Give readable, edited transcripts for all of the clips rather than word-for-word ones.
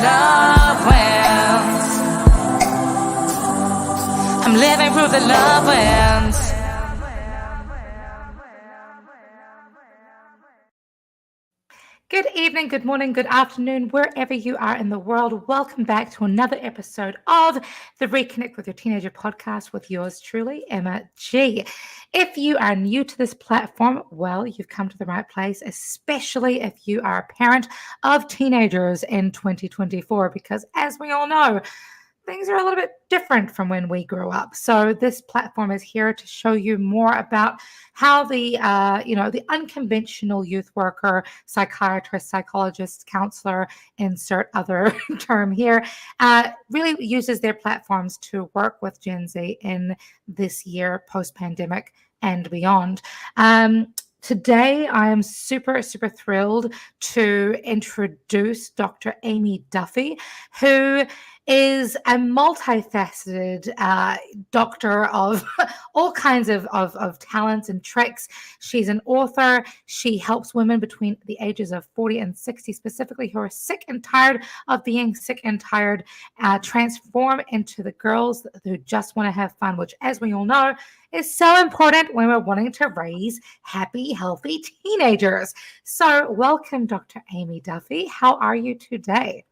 love wins. I'm living proof that love wins. Good evening, good morning, good afternoon, wherever you are in the world. Welcome back to another episode of the Reconnect with Your Teenager podcast with yours truly, Emma G. If you are new to this platform, well, you've come to the right place, especially if you are a parent of teenagers in 2024, because as we all know, things are a little bit different from when we grew up. So this platform is here to show you more about how the unconventional youth worker, psychiatrist, psychologist, counselor, insert other term here, really uses their platforms to work with Gen Z in this year post-pandemic and beyond. Today, I am super, super thrilled to introduce Dr. Amy Duffy, who is a multifaceted doctor of all kinds of talents and tricks. She's an author. She helps women between the ages of 40 and 60, specifically who are sick and tired of being sick and tired, transform into the girls who just want to have fun, which, as we all know, is so important when we're wanting to raise happy, healthy teenagers. So welcome, Dr. Amy Duffy. How are you today?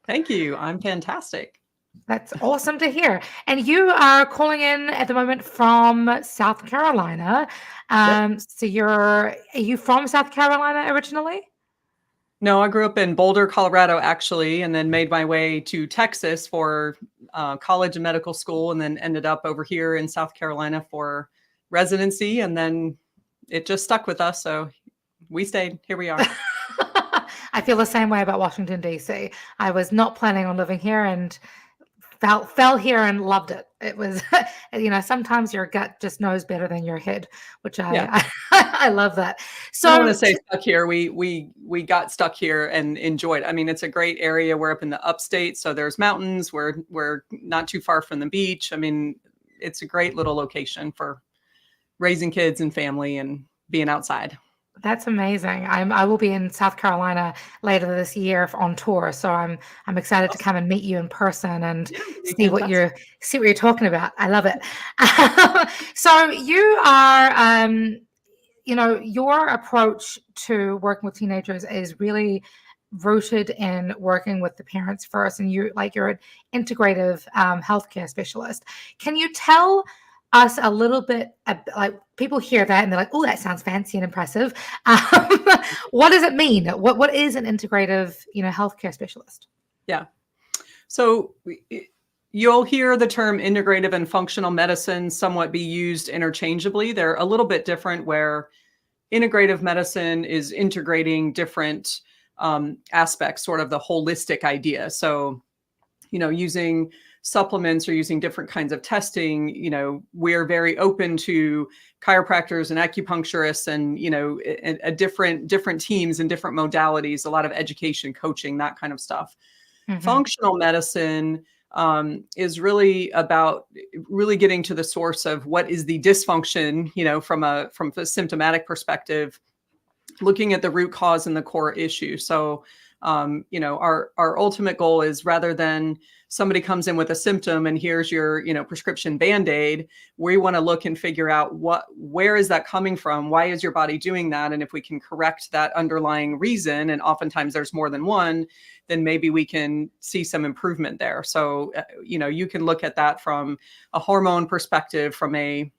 Thank you. I'm fantastic. That's awesome to hear. And you are calling in at the moment from South Carolina. Yep. So are you from South Carolina originally? No, I grew up in Boulder, Colorado, actually, and then made my way to Texas for college and medical school, and then ended up over here in South Carolina for residency. And then it just stuck with us. So we stayed. Here we are. I feel the same way about Washington, D.C. I was not planning on living here and fell here and loved it. It was, sometimes your gut just knows better than your head, which I love that. So I don't want to say stuck here. We got stuck here and enjoyed. I mean, it's a great area. We're up in the upstate, so there's mountains. We're not too far from the beach. I mean, it's a great little location for raising kids and family and being outside. That's amazing. I will be in South Carolina later this year on tour, so I'm excited to come and meet you in person and see what you're talking about. I love it. So you are, your approach to working with teenagers is really rooted in working with the parents first, and you're an integrative healthcare specialist. Can you tell us a little bit, like people hear that and they're like, oh, that sounds fancy and impressive. What does it mean? What is an integrative, healthcare specialist? Yeah. So you'll hear the term integrative and functional medicine somewhat be used interchangeably. They're a little bit different, where integrative medicine is integrating different aspects, sort of the holistic idea. So, using supplements or using different kinds of testing, we're very open to chiropractors and acupuncturists and, different teams and different modalities, a lot of education, coaching, that kind of stuff. Mm-hmm. Functional medicine is really about really getting to the source of what is the dysfunction, from a symptomatic perspective, looking at the root cause and the core issue. So, our ultimate goal is, rather than somebody comes in with a symptom and here's your, prescription Band-Aid, we want to look and figure out where is that coming from? Why is your body doing that? And if we can correct that underlying reason, and oftentimes there's more than one, then maybe we can see some improvement there. So, you can look at that from a hormone perspective, from a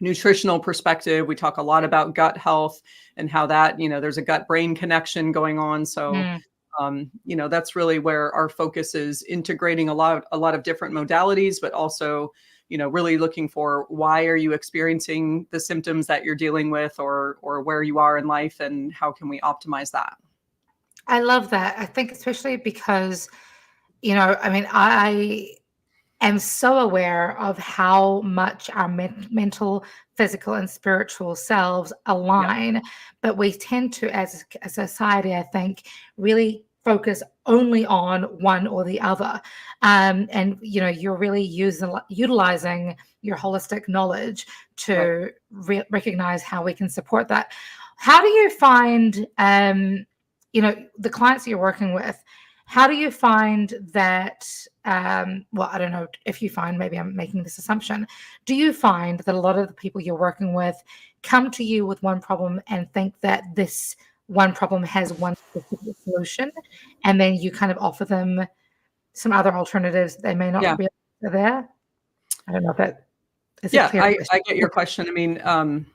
nutritional perspective. We talk a lot about gut health and how that, there's a gut-brain connection going on. So, that's really where our focus is, integrating a lot of different modalities, but also, really looking for, why are you experiencing the symptoms that you're dealing with, or where you are in life, and how can we optimize that? I love that. I think especially because, I am so aware of how much our mental, physical, and spiritual selves align, but we tend to, as a society, I think, really focus only on one or the other. And you're really utilizing your holistic knowledge to recognize how we can support that. How do you find, the clients that you're working with, How do you find that? Well, I don't know if you find, maybe I'm making this assumption. Do you find that a lot of the people you're working with come to you with one problem and think that this one problem has one specific solution, and then you kind of offer them some other alternatives that they may not Yeah. realize are there? I don't know if that is a Yeah, clear I get your question. question. I mean,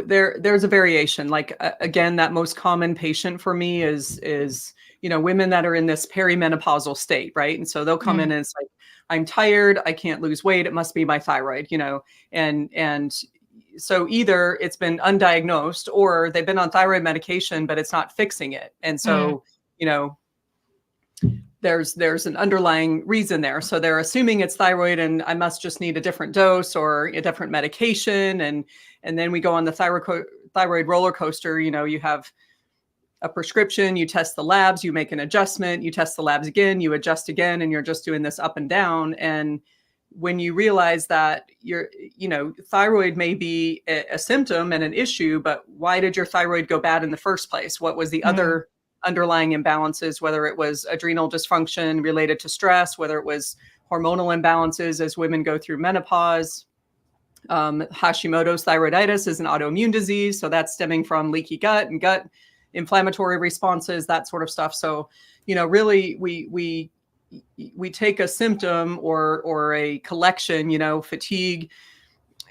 there's a variation. Like again, that most common patient for me is women that are in this perimenopausal state, right? And so they'll come in Mm, and it's like, I'm tired, I can't lose weight, it must be my thyroid, and so either it's been undiagnosed or they've been on thyroid medication, but it's not fixing it. And mm, so, there's an underlying reason there. So they're assuming it's thyroid and I must just need a different dose or a different medication. And then we go on the thyroid roller coaster. You have a prescription, you test the labs, you make an adjustment, you test the labs again, you adjust again, and you're just doing this up and down. And when you realize that thyroid may be a symptom and an issue, but why did your thyroid go bad in the first place? What was the mm, other underlying imbalances, whether it was adrenal dysfunction related to stress, whether it was hormonal imbalances as women go through menopause. Hashimoto's thyroiditis is an autoimmune disease. So that's stemming from leaky gut and gut inflammatory responses, that sort of stuff. So, really we take a symptom or a collection, fatigue,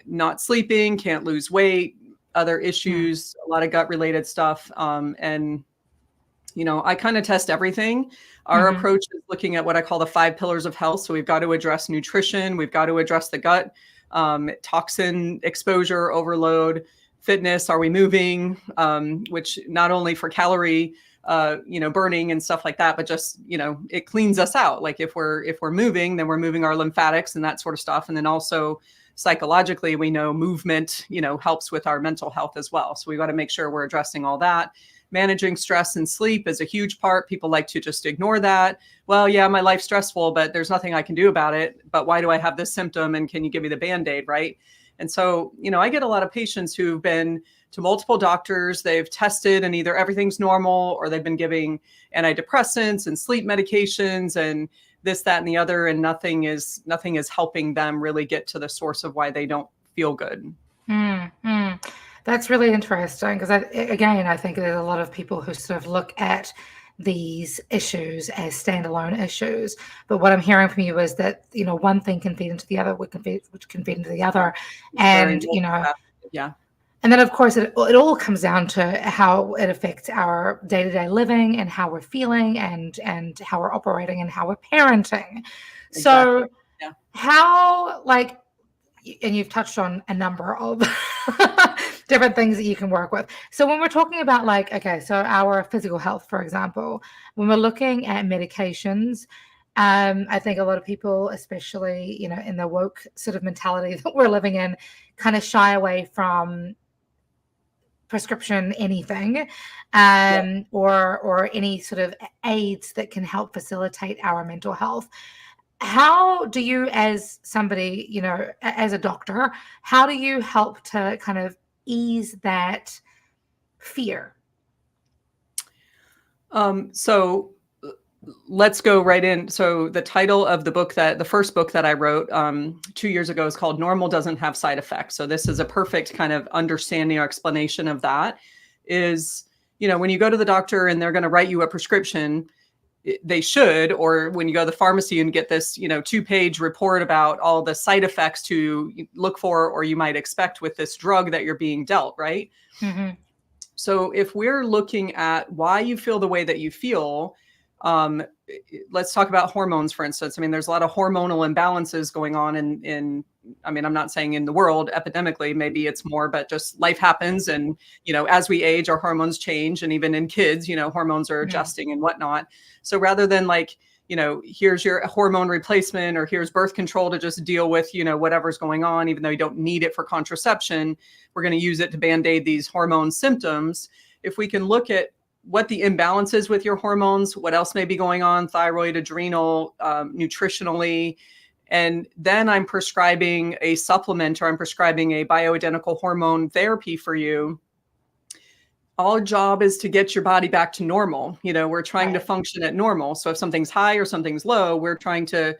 not sleeping, can't lose weight, other mm, issues, a lot of gut related stuff. And I kind of test everything. Our mhm, approach is looking at what I call the 5 pillars of health. So we've got to address nutrition, we've got to address the gut, toxin exposure, overload, fitness. Are we moving? Which not only for calorie, burning and stuff like that, but just it cleans us out. Like if we're moving, then we're moving our lymphatics and that sort of stuff. And then also psychologically, we know movement, helps with our mental health as well. So we got to make sure we're addressing all that. Managing stress and sleep is a huge part. People like to just ignore that. Well, yeah, my life's stressful, but there's nothing I can do about it. But why do I have this symptom? And can you give me the Band-Aid, right? And so, I get a lot of patients who've been to multiple doctors. They've tested and either everything's normal or they've been giving antidepressants and sleep medications and this, that, and the other. And nothing is helping them really get to the source of why they don't feel good. mm, mm. That's really interesting because, again, I think there's a lot of people who sort of look at these issues as standalone issues. But what I'm hearing from you is that, one thing can feed into the other, which can feed into the other. It's very And, multifaceted. Yeah. and then, of course, it all comes down to how it affects our day-to-day living and how we're feeling and how we're operating and how we're parenting. Exactly. So Yeah. how, like, and you've touched on a number of different things that you can work with. So when we're talking about so our physical health, for example, when we're looking at medications, I think a lot of people, especially, in the woke sort of mentality that we're living in, kind of shy away from prescription anything, Yeah. or any sort of aids that can help facilitate our mental health. How do you, as somebody, as a doctor, how do you help to kind of ease that fear? So let's go right in. So the title of the first book that I wrote 2 years ago is called Normal Doesn't Have Side Effects. So this is a perfect kind of understanding or explanation of that is, when you go to the doctor and they're going to write you a prescription, they should, or when you go to the pharmacy and get this, 2-page report about all the side effects to look for, or you might expect with this drug that you're being dealt, right? Mm-hmm. So if we're looking at why you feel the way that you feel, let's talk about hormones, for instance. I mean, there's a lot of hormonal imbalances going on I mean, I'm not saying in the world epidemically, maybe it's more, but just life happens. And, as we age, our hormones change. And even in kids, hormones are Mm-hmm. adjusting and whatnot. So rather than here's your hormone replacement or here's birth control to just deal with, whatever's going on, even though you don't need it for contraception, we're going to use it to Band-Aid these hormone symptoms. If we can look at what the imbalance is with your hormones, what else may be going on, thyroid, adrenal, nutritionally, and then I'm prescribing a supplement or I'm prescribing a bioidentical hormone therapy for you. our job is to get your body back to normal. We're trying to Right. function at normal. So if something's high or something's low, we're trying to,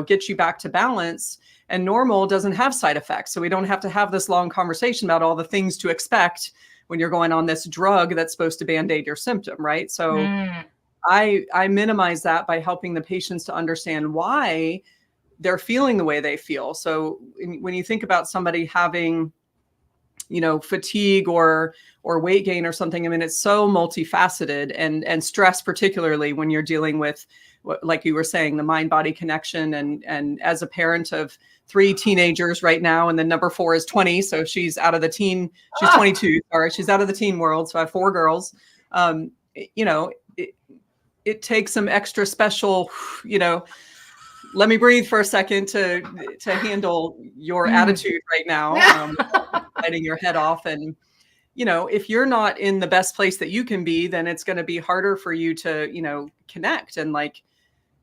get you back to balance. And normal doesn't have side effects. So we don't have to have this long conversation about all the things to expect when you're going on this drug that's supposed to band-aid your symptom, right? So Mm, I minimize that by helping the patients to understand why they're feeling the way they feel. So when you think about somebody having, fatigue or weight gain or something, I mean, it's so multifaceted, and stress, particularly when you're dealing with, like you were saying, the mind body connection. And as a parent of 3 teenagers right now, and then number 4 is 20. So she's out of the teen, she's 22, sorry, she's out of the teen world. So I have 4 girls. It takes some extra special, let me breathe for a second to handle your attitude right now, biting your head off. And, if you're not in the best place that you can be, then it's going to be harder for you to, connect. And like,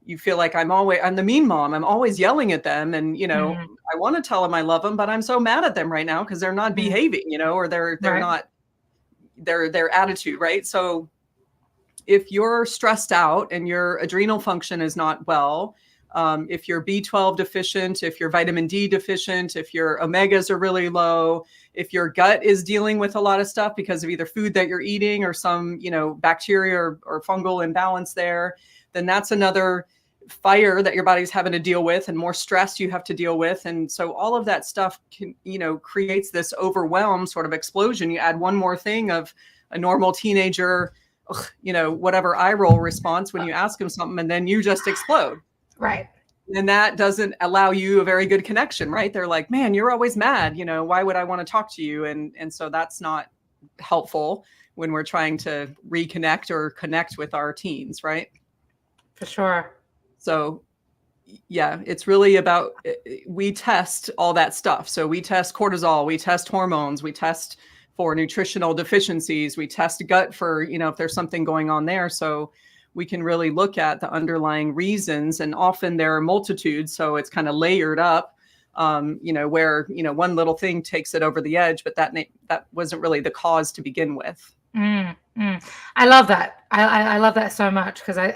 you feel like I'm the mean mom. I'm always yelling at them. And, I want to tell them I love them, but I'm so mad at them right now because they're not behaving, or they're right. not their attitude. Right. So if you're stressed out and your adrenal function is not well, if you're B12 deficient, if you're vitamin D deficient, if your omegas are really low, if your gut is dealing with a lot of stuff because of either food that you're eating or some, bacteria or fungal imbalance there, then that's another fire that your body's having to deal with, and more stress you have to deal with. And so all of that stuff can, creates this overwhelm sort of explosion. You add one more thing of a normal teenager, whatever eye roll response when you ask them something, and then you just explode. Right. And that doesn't allow you a very good connection, right? They're like, man, you're always mad. Why would I want to talk to you? And so that's not helpful when we're trying to reconnect or connect with our teens, right? For sure. So yeah, it's really about, we test all that stuff. So we test cortisol, we test hormones, we test for nutritional deficiencies, we test gut for, if there's something going on there. So we can really look at the underlying reasons, and often there are multitudes. So it's kind of layered up, where, one little thing takes it over the edge, but that wasn't really the cause to begin with. I love that. I love that so much, because I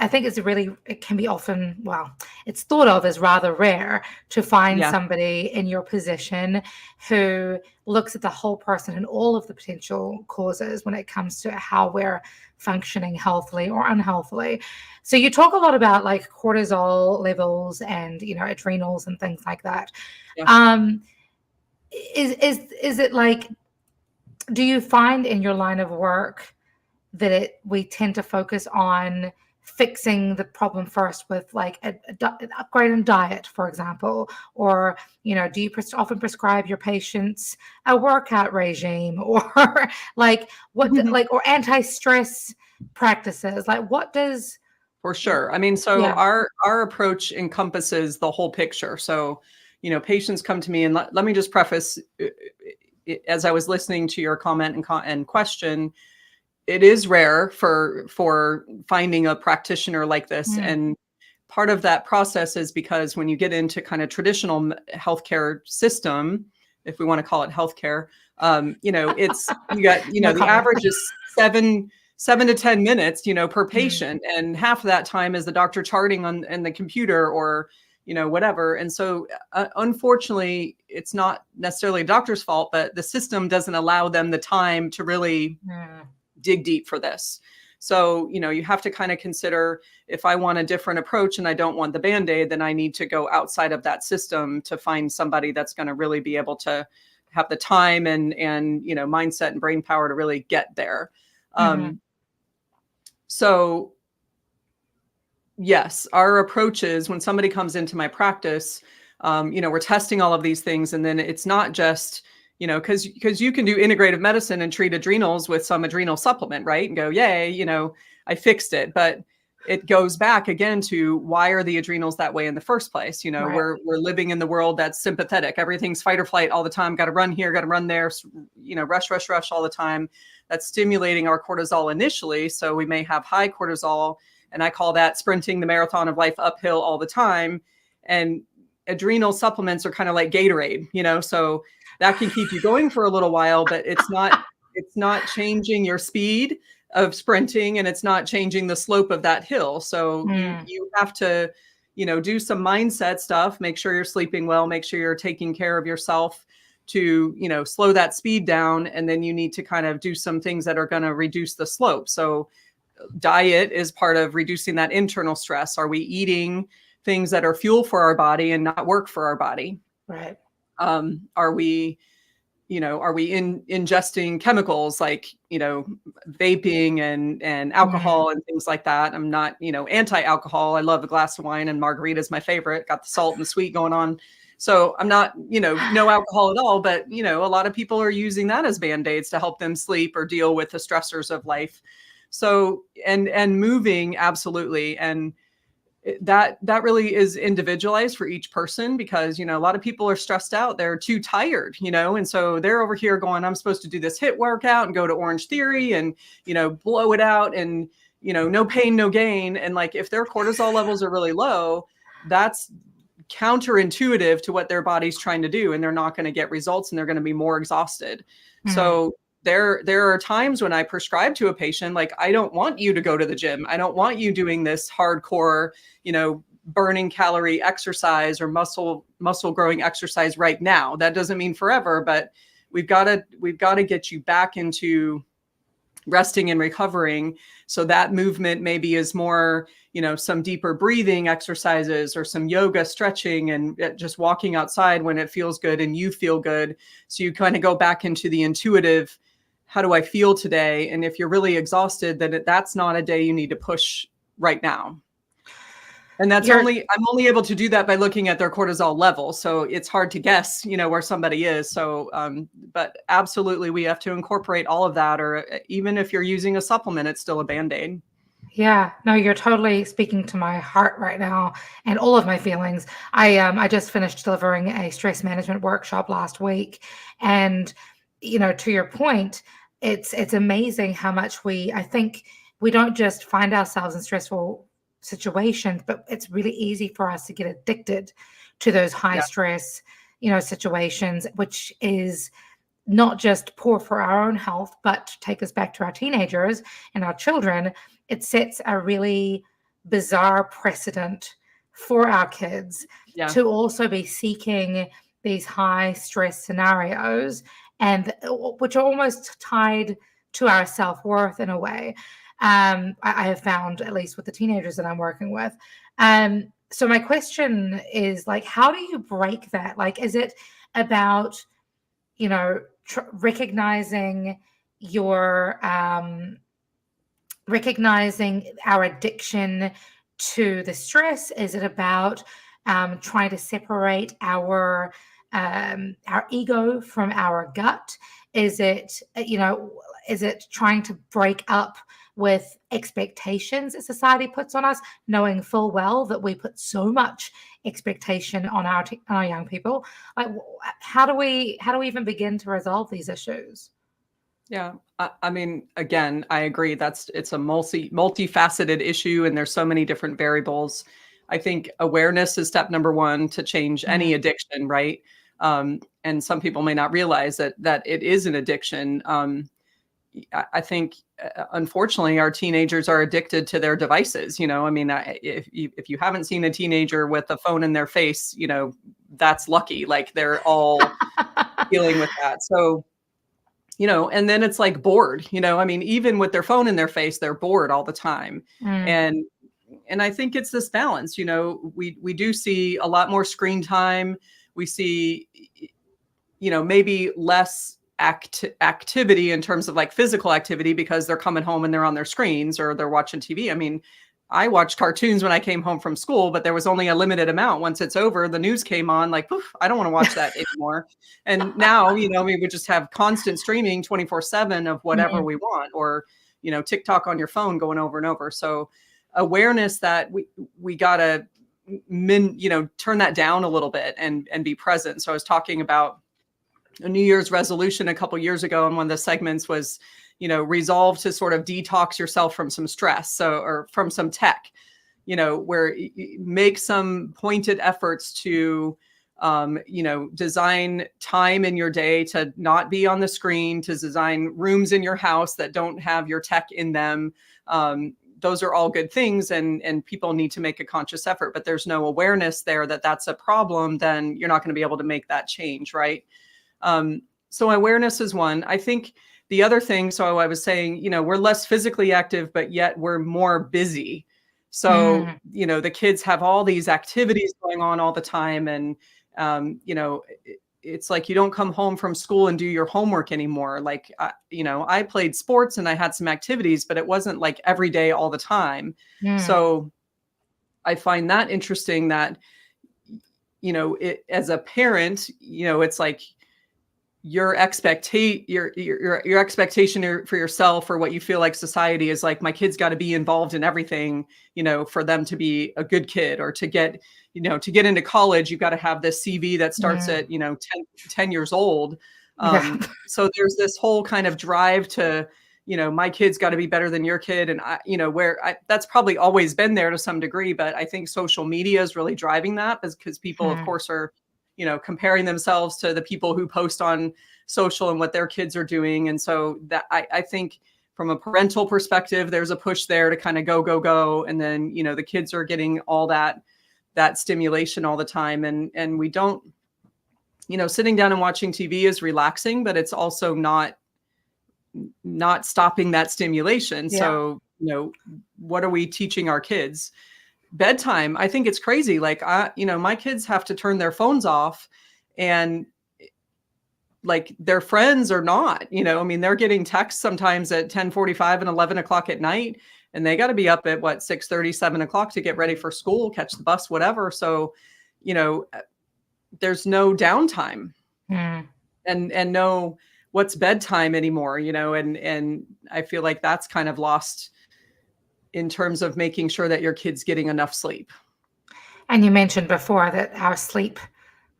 think it can be often, well, it's thought of as rather rare to find somebody in your position who looks at the whole person and all of the potential causes when it comes to how we're functioning healthily or unhealthily. So you talk a lot about like cortisol levels and, adrenals and things like that. Yeah. Is it like, do you find in your line of work that we tend to focus on fixing the problem first with like an upgrade in diet, for example, or do you often prescribe your patients a workout regime, or like or anti-stress practices? Like, what does? For sure. I mean, so our approach encompasses the whole picture. So, patients come to me, and let me just preface, as I was listening to your comment and question, it is rare for finding a practitioner like this. And part of that process is because when you get into kind of traditional healthcare system, if we want to call it healthcare, it's, you got, the average is 7 to 10 minutes, per patient. And half of that time is the doctor charting on the computer or, whatever. And so unfortunately, it's not necessarily a doctor's fault, but the system doesn't allow them the time to really dig deep for this. So, you have to kind of consider, if I want a different approach and I don't want the Band-Aid, then I need to go outside of that system to find somebody that's going to really be able to have the time and mindset and brain power to really get there. So yes, our approach is, when somebody comes into my practice, we're testing all of these things. And then it's not just, because you can do integrative medicine and treat adrenals with some adrenal supplement, right? And go, yay, I fixed it. But it goes back again to, why are the adrenals that way in the first place? Right. We're living in the world that's sympathetic. Everything's fight or flight all the time. Got to run here, got to run there, rush all the time. That's stimulating our cortisol initially. So we may have high cortisol, and I call that sprinting the marathon of life uphill all the time. And adrenal supplements are kind of like Gatorade, so that can keep you going for a little while, but it's not changing your speed of sprinting, and it's not changing the slope of that hill. So you have to, do some mindset stuff, make sure you're sleeping well, make sure you're taking care of yourself to, slow that speed down. And then you need to kind of do some things that are going to reduce the slope. So diet is part of reducing that internal stress. Are we eating things that are fuel for our body and not work for our body? Right. Are we ingesting chemicals like, vaping and alcohol and things like that? I'm not, anti-alcohol. I love a glass of wine, and margarita is my favorite. Got the salt and the sweet going on. So I'm not, no alcohol at all, but, a lot of people are using that as Band-Aids to help them sleep or deal with the stressors of life. So, and moving, absolutely. And that really is individualized for each person, because, a lot of people are stressed out. They're too tired, and so they're over here going, I'm supposed to do this HIIT workout and go to Orange Theory and, blow it out and, no pain, no gain. And like, if their cortisol levels are really low, that's counterintuitive to what their body's trying to do. And they're not going to get results, and they're going to be more exhausted. So there are times when I prescribe to a patient, like, I don't want you to go to the gym. I don't want you doing this hardcore, burning calorie exercise or muscle growing exercise right now. That doesn't mean forever, but we've got to get you back into resting and recovering. So that movement maybe is more, some deeper breathing exercises or some yoga, stretching, and just walking outside when it feels good and you feel good. So you kind of go back into the intuitive, how do I feel today? And if you're really exhausted, then that's not a day you need to push right now. And I'm only able to do that by looking at their cortisol level. So it's hard to guess, where somebody is. So, but absolutely, we have to incorporate all of that, or even if you're using a supplement, it's still a Band-Aid. Yeah, no, you're totally speaking to my heart right now and all of my feelings. I just finished delivering a stress management workshop last week, and to your point, it's amazing how much I think we don't just find ourselves in stressful situations, but it's really easy for us to get addicted to those high stress, situations, which is not just poor for our own health, but to take us back to our teenagers and our children, it sets a really bizarre precedent for our kids to also be seeking these high stress scenarios, and which are almost tied to our self-worth in a way. I have found, at least with the teenagers that I'm working with. So my question is, like, how do you break that? Like, is it about, recognizing recognizing our addiction to the stress? Is it about trying to separate our ego from our gut? Is it, is it trying to break up with expectations that society puts on us, knowing full well that we put so much expectation on our young people? Like, how do we even begin to resolve these issues? Yeah. I mean, again, I agree. It's a multifaceted issue, and there's so many different variables. I think awareness is step number one to change any addiction, right? And some people may not realize that it is an addiction. I think, unfortunately, our teenagers are addicted to their devices. I mean, if you haven't seen a teenager with a phone in their face, that's lucky. Like, they're all dealing with that. So, and then it's like bored, I mean, even with their phone in their face, they're bored all the time. And I think it's this balance, we do see a lot more screen time. We see, maybe less activity in terms of like physical activity, because they're coming home and they're on their screens or they're watching TV. I mean, I watched cartoons when I came home from school, but there was only a limited amount. Once it's over, the news came on, like, poof, I don't want to watch that anymore. And now, we would just have constant streaming 24/7 of whatever we want, or, TikTok on your phone going over and over. So awareness that we got to, turn that down a little bit and be present. So I was talking about a New Year's resolution a couple years ago, and one of the segments was, resolve to sort of detox yourself from some stress, or from some tech, where you make some pointed efforts to design time in your day to not be on the screen, to design rooms in your house that don't have your tech in them. Those are all good things, and people need to make a conscious effort, but there's no awareness there that that's a problem, then you're not going to be able to make that change, right? So awareness is one. I think the other thing, so I was saying, we're less physically active, but yet we're more busy. So, the kids have all these activities going on all the time. And, it's like you don't come home from school and do your homework anymore. Like, I played sports and I had some activities, but it wasn't like every day all the time. So I find that interesting that, as a parent, it's like, your expectation for yourself, or what you feel like society is like, my kid's got to be involved in everything, for them to be a good kid, or to get into college, you've got to have this CV that starts at, 10 years old. So there's this whole kind of drive to, my kid's got to be better than your kid. And that's probably always been there to some degree, but I think social media is really driving that, because people, of course, are comparing themselves to the people who post on social and what their kids are doing. And so that I think from a parental perspective, there's a push there to kind of go. And then, the kids are getting all that stimulation all the time. And we don't, sitting down and watching TV is relaxing, but it's also not stopping that stimulation. Yeah. So, what are we teaching our kids? Bedtime, I think it's crazy. Like, my kids have to turn their phones off, and like their friends are not, they're getting texts sometimes at 10:45 and 11 o'clock at night, and they got to be up at 6:30, 7 o'clock to get ready for school, catch the bus, whatever. So, there's no downtime and no what's bedtime anymore, and I feel like that's kind of lost in terms of making sure that your kid's getting enough sleep. And you mentioned before that our sleep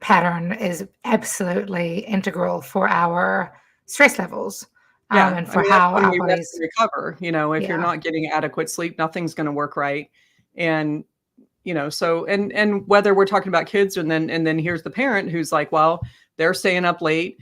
pattern is absolutely integral for our stress levels. And for how our bodies recover. If you're not getting adequate sleep, nothing's going to work right. And, so, and whether we're talking about kids, and then here's the parent who's like, well, they're staying up late,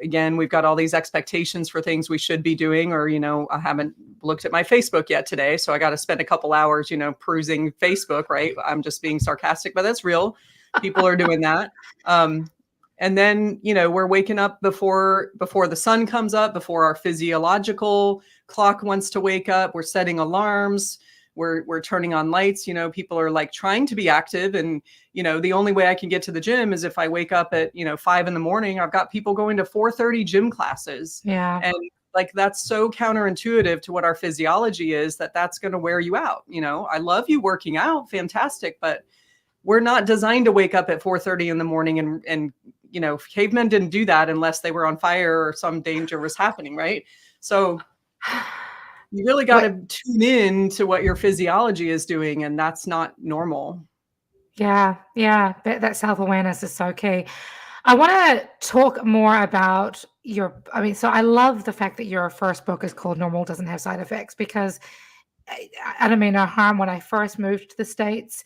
again, we've got all these expectations for things we should be doing, or, I haven't looked at my Facebook yet today, so I got to spend a couple hours, perusing Facebook, right? I'm just being sarcastic, but that's real. People are doing that. And then, we're waking up before the sun comes up, before our physiological clock wants to wake up. We're setting alarms. We're turning on lights. People are like trying to be active, and the only way I can get to the gym is if I wake up at 5 a.m. I've got people going to 4:30 gym classes. Yeah, and like that's so counterintuitive to what our physiology is, that's going to wear you out. I love you working out, fantastic, but we're not designed to wake up at 4:30 in, and cavemen didn't do that unless they were on fire or some danger was happening, right? So you really got to tune in to what your physiology is doing, and that's not normal. Yeah. That self-awareness is so key. I want to talk more about so I love the fact that your first book is called Normal Doesn't Have Side Effects, because I don't mean no harm, when I first moved to the States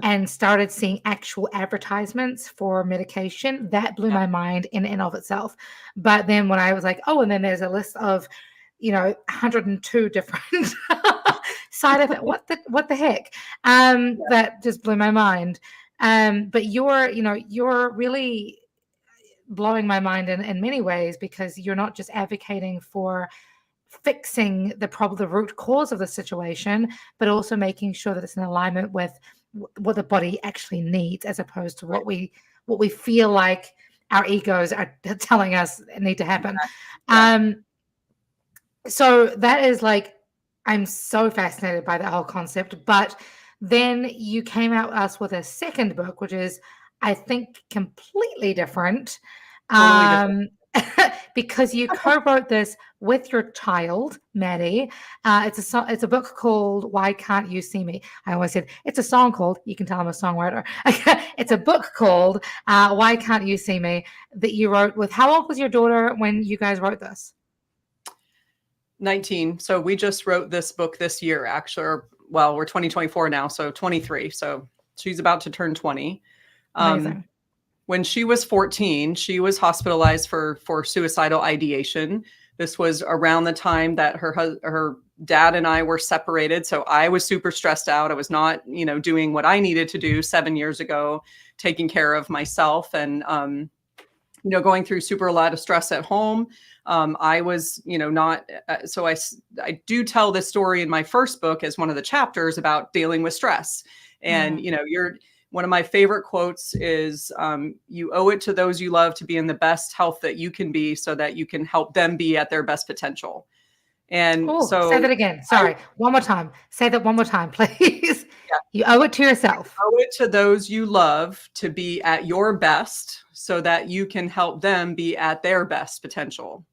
and started seeing actual advertisements for medication, that blew my mind in and of itself. But then when I was like, oh, and then there's a list of 102 different side effects. What the heck? That just blew my mind. But you're really blowing my mind in many ways, because you're not just advocating for fixing the problem, the root cause of the situation, but also making sure that it's in alignment with what the body actually needs, as opposed to what we feel like our egos are telling us need to happen. So that is like, I'm so fascinated by that whole concept. But then you came out us with a second book, which is, I think, completely different. Because you co-wrote this with your child, Maddie. It's a book called Why Can't You See Me? I always said it's a song called, you can tell I'm a songwriter. It's a book called Why Can't You See Me, that you wrote with, how old was your daughter when you guys wrote this? 19. So we just wrote this book this year, actually. Well, we're 2024 now, so 23. So she's about to turn 20. Amazing. when she was 14, she was hospitalized for suicidal ideation. This was around the time that her dad and I were separated. So I was super stressed out. I was not, doing what I needed to do 7 years ago, taking care of myself and, going through a lot of stress at home. I was, not, so I do tell this story in my first book as one of the chapters about dealing with stress. And, one of my favorite quotes is, you owe it to those you love to be in the best health that you can be so that you can help them be at their best potential. And so say that again. Sorry. One more time. Say that one more time, please. Yeah. You owe it to yourself. You owe it to those you love to be at your best so that you can help them be at their best potential.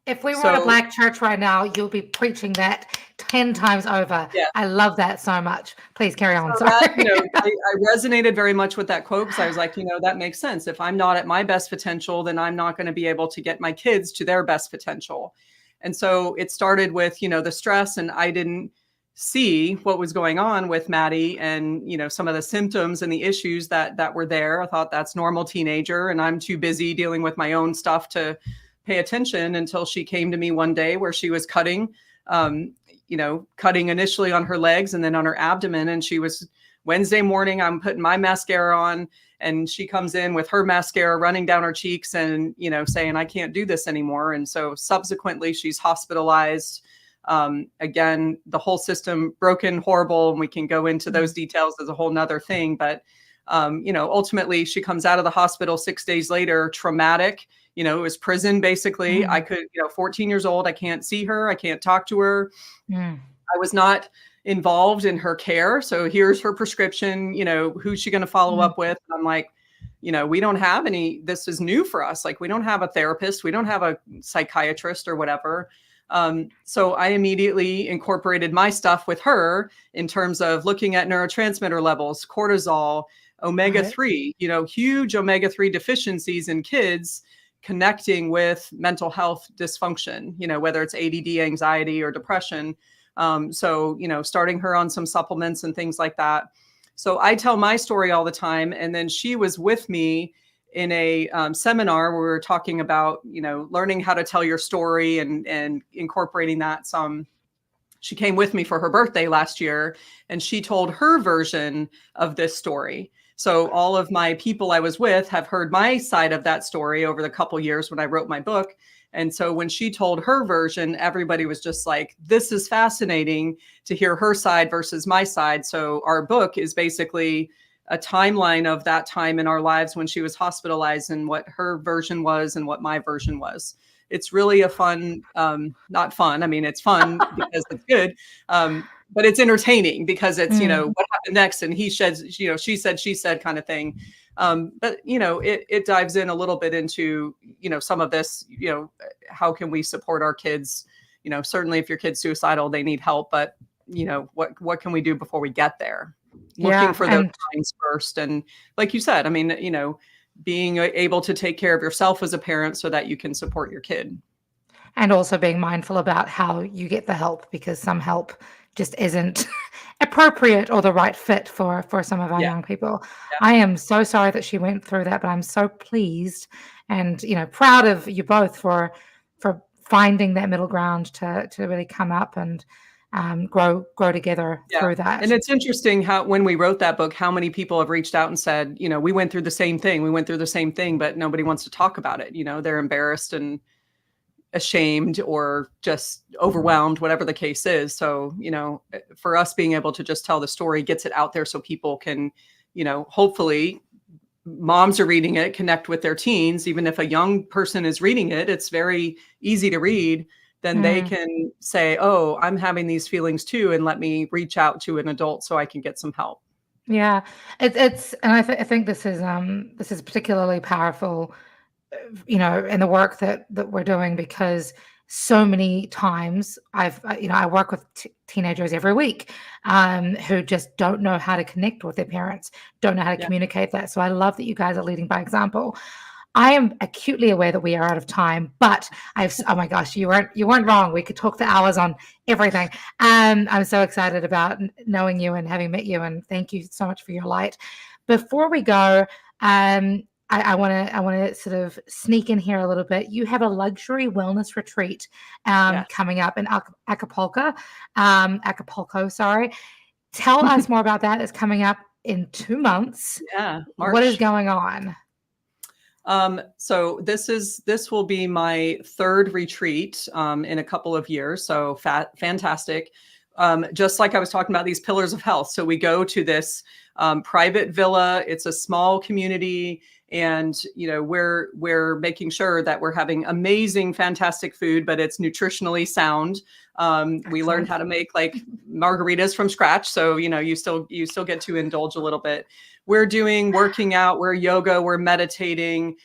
If we were in a black church right now, you'll be preaching that 10 times over. Yeah. I love that so much. Please carry on. So sorry. I resonated very much with that quote because I was like, that makes sense. If I'm not at my best potential, then I'm not going to be able to get my kids to their best potential. And so it started with, the stress, and I didn't see what was going on with Maddie and, some of the symptoms and the issues that were there. I thought that's normal teenager, and I'm too busy dealing with my own stuff to pay attention until she came to me one day where she was cutting initially on her legs and then on her abdomen. And she was Wednesday morning, I'm putting my mascara on, and she comes in with her mascara running down her cheeks and, saying, I can't do this anymore. And so subsequently she's hospitalized. Again, the whole system broken, horrible. And we can go into those details as a whole nother thing. But, ultimately she comes out of the hospital 6 days later, traumatic. It was prison, basically. I could, 14 years old, I can't see her. I can't talk to her. I was not involved in her care. So here's her prescription, who's she going to follow up with? And I'm like, we don't have any, this is new for us. Like, we don't have a therapist. We don't have a psychiatrist or whatever. So I immediately incorporated my stuff with her in terms of looking at neurotransmitter levels, cortisol, omega-3, huge omega-3 deficiencies in kids, connecting with mental health dysfunction, whether it's ADD, anxiety, or depression. So, starting her on some supplements and things like that. So I tell my story all the time. And then she was with me in a seminar where we were talking about, learning how to tell your story and incorporating that some. She came with me for her birthday last year, and she told her version of this story. So all of my people I was with have heard my side of that story over the couple years when I wrote my book. And so when she told her version, everybody was just like, this is fascinating to hear her side versus my side. So our book is basically a timeline of that time in our lives when she was hospitalized and what her version was and what my version was. It's really a fun, not fun. I mean, it's fun because it's good. But it's entertaining because it's, what happened next? And he said, she said kind of thing. But, it dives in a little bit into, some of this, how can we support our kids? Certainly if your kid's suicidal, they need help, but, what can we do before we get there? Looking for those signs first. And like you said, I mean, being able to take care of yourself as a parent so that you can support your kid. And also being mindful about how you get the help, because some help just isn't appropriate or the right fit for some of our young people. Yeah. I am so sorry that she went through that, but I'm so pleased and, proud of you both for finding that middle ground to really come up and grow together through that. And it's interesting how, when we wrote that book, how many people have reached out and said, we went through the same thing, but nobody wants to talk about it. They're embarrassed and ashamed or just overwhelmed, whatever the case is. So, for us being able to just tell the story gets it out there so people can, hopefully moms are reading it, connect with their teens. Even if a young person is reading it, it's very easy to read. Then they can say, oh, I'm having these feelings too, and let me reach out to an adult so I can get some help. Yeah, it's and I think this is particularly powerful, in the work that we're doing, because so many times I work with teenagers every week who just don't know how to connect with their parents, don't know how to communicate that. So I love that you guys are leading by example. I am acutely aware that we are out of time, but oh my gosh, you weren't wrong. We could talk for hours on everything. I'm so excited about knowing you and having met you, and thank you so much for your light. Before we go, I want to sort of sneak in here a little bit. You have a luxury wellness retreat Yes. coming up in Acapulco, sorry. Tell us more about that. It's coming up in 2 months. Yeah, What is March. going on? So this will be my third retreat in a couple of years. So fantastic. Just like I was talking about these pillars of health. So we go to this private villa. It's a small community, and we're making sure that we're having amazing, fantastic food, but it's nutritionally sound. We learned how to make like margaritas from scratch, so you still get to indulge a little bit. We're doing working out, we're yoga, we're meditating.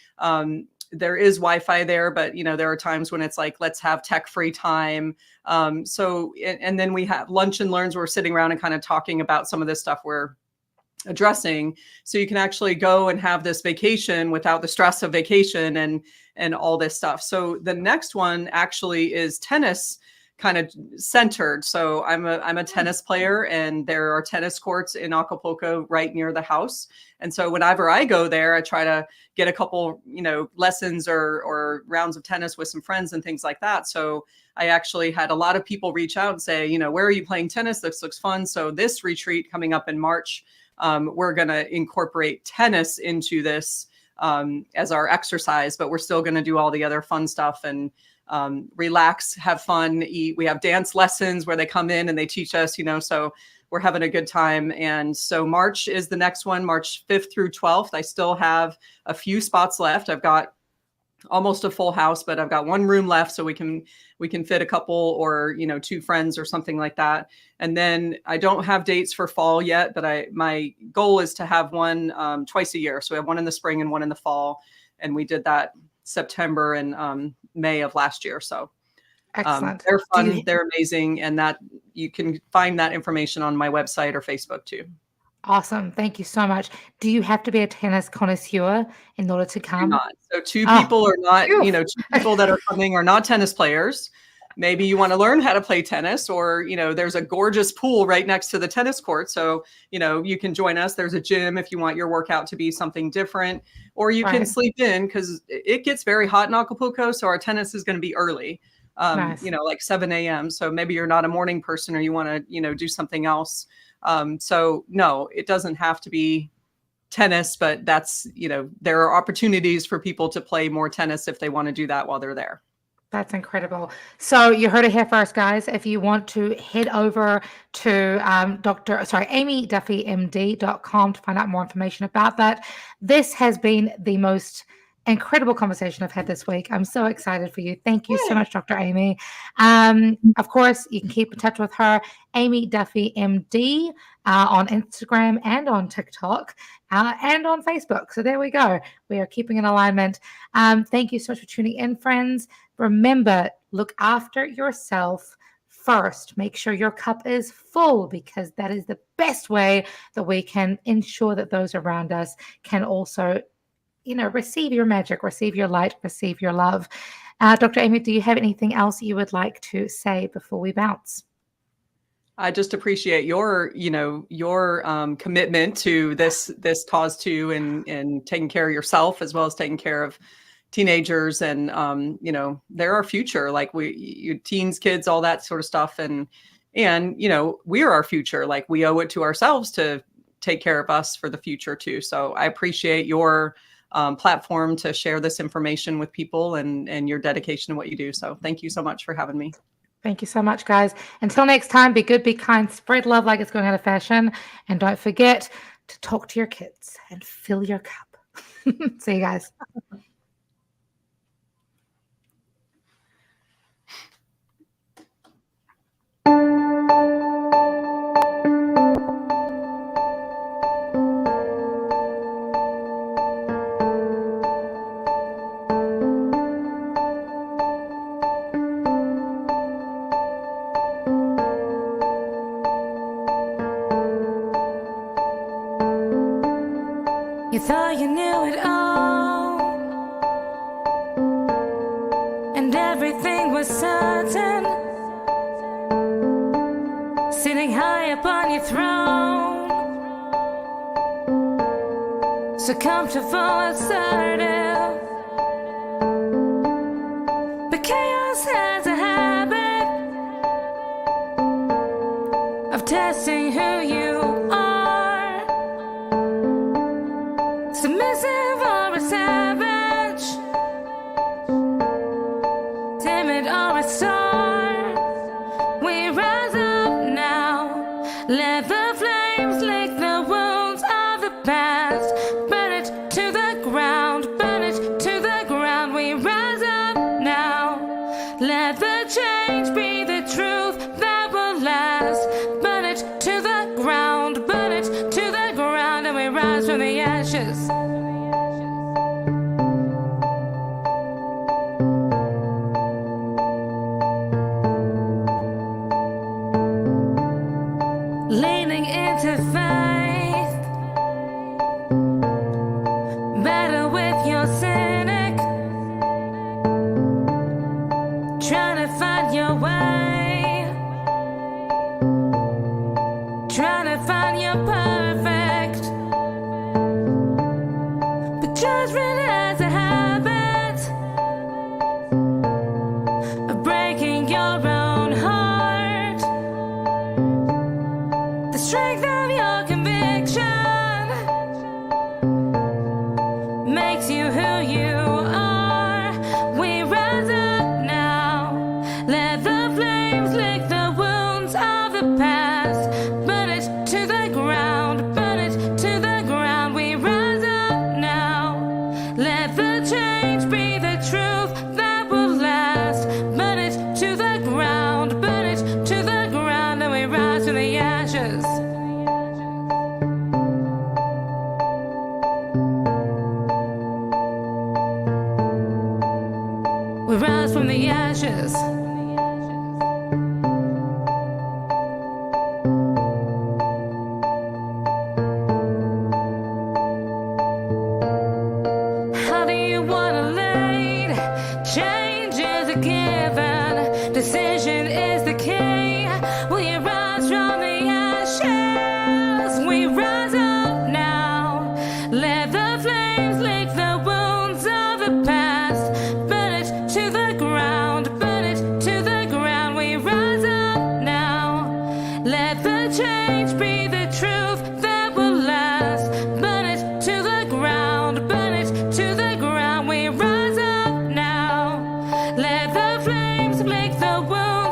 There is Wi-Fi there, but there are times when it's like, let's have tech-free time. And then we have lunch and learns. We're sitting around and kind of talking about some of this stuff we're addressing. So you can actually go and have this vacation without the stress of vacation and all this stuff. So the next one actually is tennis kind of centered. So I'm a tennis player, and there are tennis courts in Acapulco right near the house. And so whenever I go there, I try to get a couple, lessons or rounds of tennis with some friends and things like that. So I actually had a lot of people reach out and say, where are you playing tennis? This looks fun. So this retreat coming up in March, we're going to incorporate tennis into this as our exercise, but we're still going to do all the other fun stuff and relax, have fun, eat. We have dance lessons where they come in and they teach us, so we're having a good time. And so March is the next one, March 5th through 12th. I still have a few spots left. I've got almost a full house, but I've got one room left, so we can fit a couple or 2 friends or something like that. And then I don't have dates for fall yet, but my goal is to have one twice a year. So we have one in the spring and one in the fall, and we did that September and May of last year. So Excellent. They're fun, they're amazing, and that you can find that information on my website or Facebook too. Awesome. Thank you so much. Do you have to be a tennis connoisseur in order to come? Not. So 2 people are not, phew. 2 people that are coming are not tennis players. Maybe you want to learn how to play tennis, or, there's a gorgeous pool right next to the tennis court. So, you can join us. There's a gym if you want your workout to be something different, or you can sleep in, because it gets very hot in Acapulco. So our tennis is going to be early, Nice. like 7 a.m. So maybe you're not a morning person, or you want to, do something else. So no, it doesn't have to be tennis, but that's, there are opportunities for people to play more tennis if they want to do that while they're there. That's incredible. So you heard it here first, guys. If you want to head over to amyduffymd.com to find out more information about that. This has been the most incredible conversation I've had this week. I'm so excited for you. Thank you so much, Dr. Amy. Of course, you can keep in touch with her, Amy Duffy MD, on Instagram and on TikTok and on Facebook. So there we go. We are keeping in alignment. Thank you so much for tuning in, friends. Remember, look after yourself first. Make sure your cup is full, because that is the best way that we can ensure that those around us can also receive your magic, receive your light, receive your love. Dr. Amy, do you have anything else you would like to say before we bounce? I just appreciate your commitment to this cause too, and taking care of yourself as well as taking care of teenagers. And they're our future, like you teens, kids, all that sort of stuff. And we're our future. Like, we owe it to ourselves to take care of us for the future too. So I appreciate your platform to share this information with people, and your dedication to what you do. So thank you so much for having me. Thank you so much, guys. Until next time, be good, be kind, spread love like it's going out of fashion. And don't forget to talk to your kids and fill your cup. See you guys. You thought you knew it all, and everything was certain, sitting high upon your throne. so comfortable, assertive. But chaos has a habit of testing who you are. Submissive or a savage, timid or a star. We rise up now, let the flames lick the wounds of the past. Burn it to the ground, burn it to the ground. We rise up now, let the change be the truth that will last. Burn it to the ground, burn it to the ground, and we rise from the ashes. Leaning into faith, better with your cynic, trying to find your way, trying to find your perfect. But judgment has a habit of breaking your own heart. The strength of your conviction makes you who you are. We rise up now, let the flames lick the wounds of the past. Burn it to the ground, burn it to the ground. We rise up now, let the change be the truth that will last. Burn it to the ground, burn it to the ground, and we rise from the ashes. We rise from the ashes. How do you want to lead? Change is a given, decision is the key. We rise from the ashes. We rise up now, let the flames lick the wounds of the past. Burn it to the ground, burn it to the ground. We rise up now, let the change be the truth that will last. Burn it to the ground, burn it to the ground. We rise up now, let the flames lick the wounds